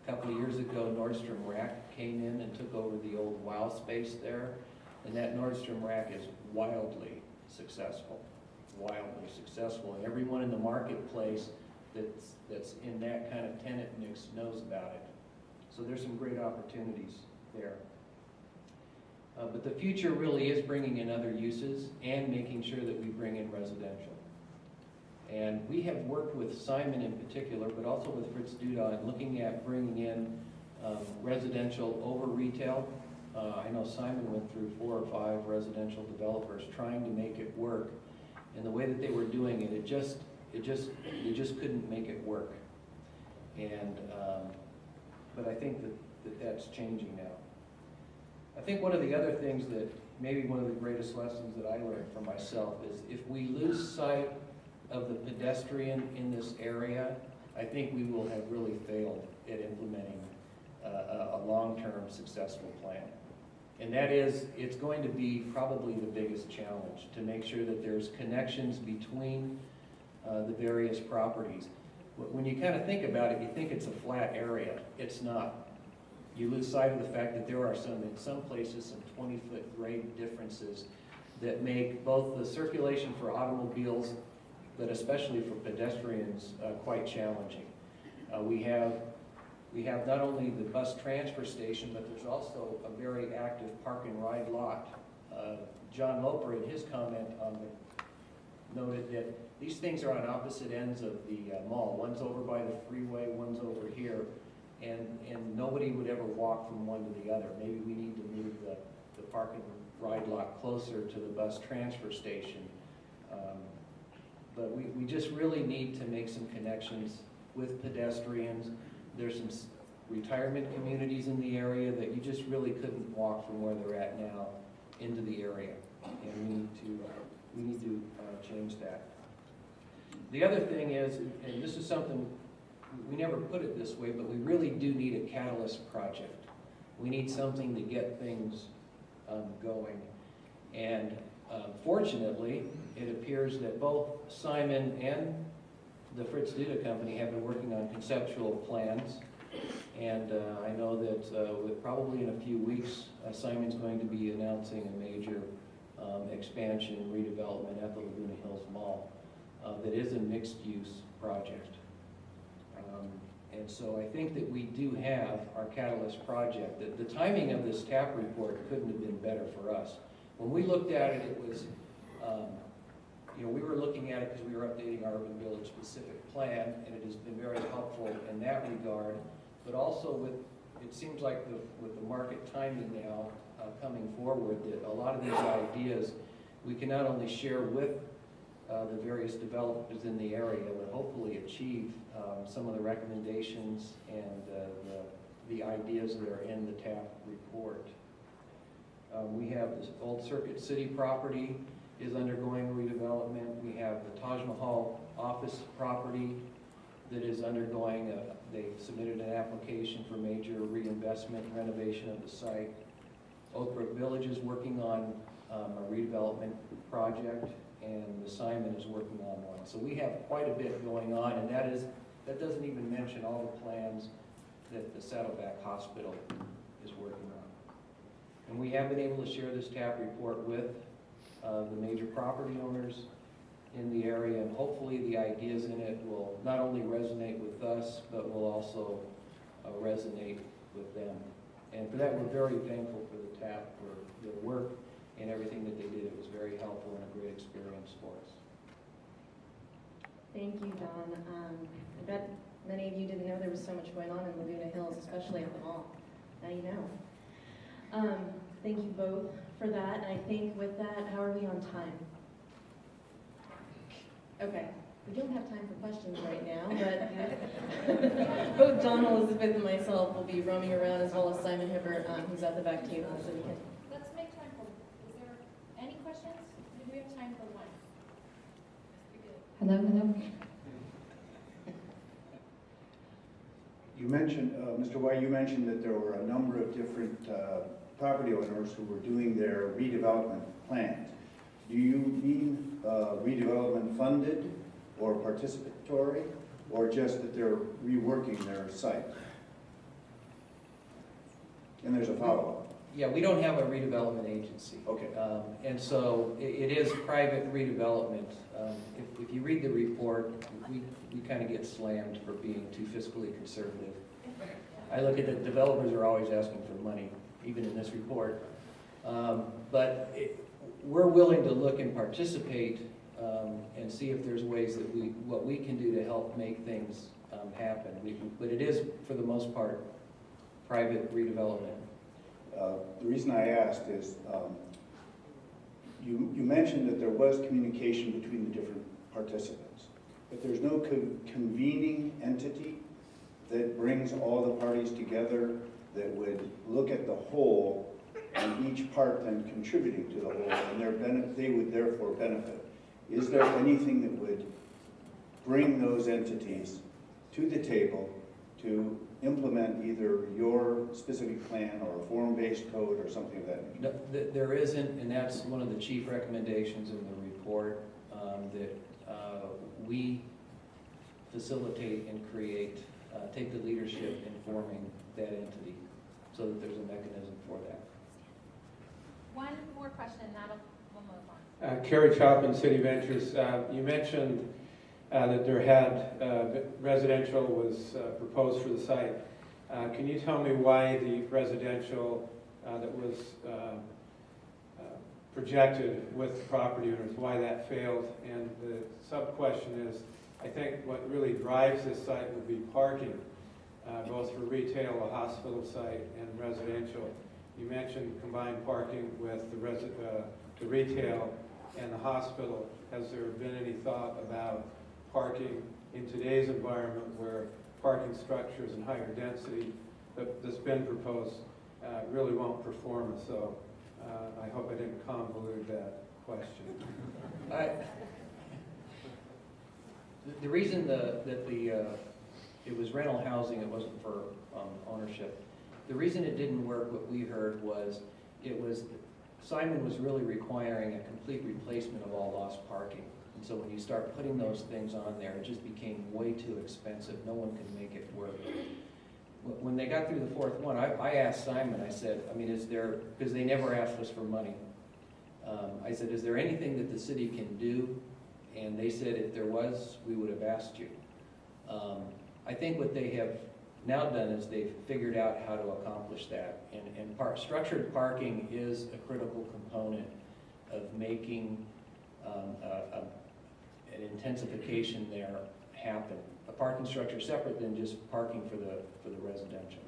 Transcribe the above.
A couple of years ago, Nordstrom Rack came in and took over the old WOW space there, and that Nordstrom Rack is wildly successful, and everyone in the marketplace that's in that kind of tenant mix knows about it. So there's some great opportunities there. But the future really is bringing in other uses and making sure that we bring in residential. And we have worked with Simon in particular, but also with Fritz Duda, looking at bringing in residential over retail. I know Simon went through 4 or 5 residential developers trying to make it work. And the way that they were doing it, they just couldn't make it work. And but I think that's changing now. I think one of the other things that, maybe one of the greatest lessons that I learned for myself is if we lose sight of the pedestrian in this area, I think we will have really failed at implementing a long-term successful plan. And that is, it's going to be probably the biggest challenge to make sure that there's connections between the various properties. When you kind of think about it, you think it's a flat area. It's not. You lose sight of the fact that there are in some places, some 20-foot grade differences that make both the circulation for automobiles, but especially for pedestrians, quite challenging. We have not only the bus transfer station, but there's also a very active park and ride lot. John Loper, in his comment noted that these things are on opposite ends of the mall. One's over by the freeway, one's over here. And nobody would ever walk from one to the other. Maybe we need to move the park and ride lot closer to the bus transfer station. But we just really need to make some connections with pedestrians. There's some retirement communities in the area that you just really couldn't walk from where they're at now into the area. And we need to change that. The other thing is, and this is something, we never put it this way, but we really do need a catalyst project. We need something to get things going. And fortunately, it appears that both Simon and the Fritz Duda company have been working on conceptual plans. And I know that with probably in a few weeks, Simon's going to be announcing a major expansion, redevelopment at the Laguna Hills Mall that is a mixed-use project. And so I think that we do have our catalyst project. The timing of this TAP report couldn't have been better for us. When we looked at it, it was, we were looking at it because we were updating our urban village specific plan, and it has been very helpful in that regard. But also it seems like with the market timing now coming forward, that a lot of these ideas we can not only share with the various developers in the area, but hopefully achieve some of the recommendations and the ideas that are in the TAP report. We have this Old Circuit City property is undergoing redevelopment. We have the Taj Mahal office property that is undergoing, they submitted an application for major reinvestment and renovation of the site. Oak Brook Village is working on a redevelopment project, and the Simon is working on one. So we have quite a bit going on, and that doesn't even mention all the plans that the Saddleback Hospital is working on. And we have been able to share this TAP report with the major property owners in the area, and hopefully the ideas in it will not only resonate with us, but will also resonate with them. And for that, we're very thankful for the TAP for their work and everything that they did. It was very helpful and a great experience for us. Thank you, Don. I bet many of you didn't know there was so much going on in Laguna Hills, especially at the mall. Now you know. Thank you both for that. And I think with that, how are we on time? Okay. We don't have time for questions right now, but both Don, Elizabeth, and myself will be roaming around, as well as Simon Hibbert, who's at the back table, so we can. Let's make time for. Is there any questions? Do we have time for one? Hello, hello. You mentioned, Mr. White, you mentioned that there were a number of different property owners who were doing their redevelopment plans. Do you mean redevelopment funded or participatory, or just that they're reworking their site? And there's a follow-up. Yeah, we don't have a redevelopment agency. Okay. And so it is private redevelopment. If you read the report, we kind of get slammed for being too fiscally conservative. I look at it, developers are always asking for money, even in this report. But we're willing to look and participate and see if there's ways that what we can do to help make things happen. But it is, for the most part, private redevelopment. The reason I asked is, you mentioned that there was communication between the different participants, but there's no convening entity that brings all the parties together that would look at the whole and each part then contributing to the whole, and they would therefore benefit. Is there anything that would bring those entities to the table to implement either your specific plan or a form-based code or something of that nature? No, there isn't, and that's one of the chief recommendations in the report, that we facilitate and create, take the leadership in forming that entity so that there's a mechanism for that. One more question, and we'll move on. Kerry Chopin, City Ventures. You mentioned that there had residential was proposed for the site. Can you tell me why the residential that was projected with property owners, why that failed? And the sub-question is, I think what really drives this site would be parking, both for retail, a hospital site, and residential. You mentioned combined parking with the retail and the hospital. Has there been any thought about parking in today's environment where parking structures and higher density that's been proposed really won't perform? So I hope I didn't convolute that question. The reason that it was rental housing, it wasn't for ownership. The reason it didn't work, what we heard was, Simon was really requiring a complete replacement of all lost parking. And so when you start putting those things on there, it just became way too expensive. No one could make it work. When they got through the fourth one, I asked Simon, I said, I mean, is there, because they never asked us for money. I said, is there anything that the city can do? And they said, if there was, we would have asked you. I think what they have now done is they've figured out how to accomplish that. And structured parking is a critical component of making an intensification there happen. A parking structure separate than just parking for the residential.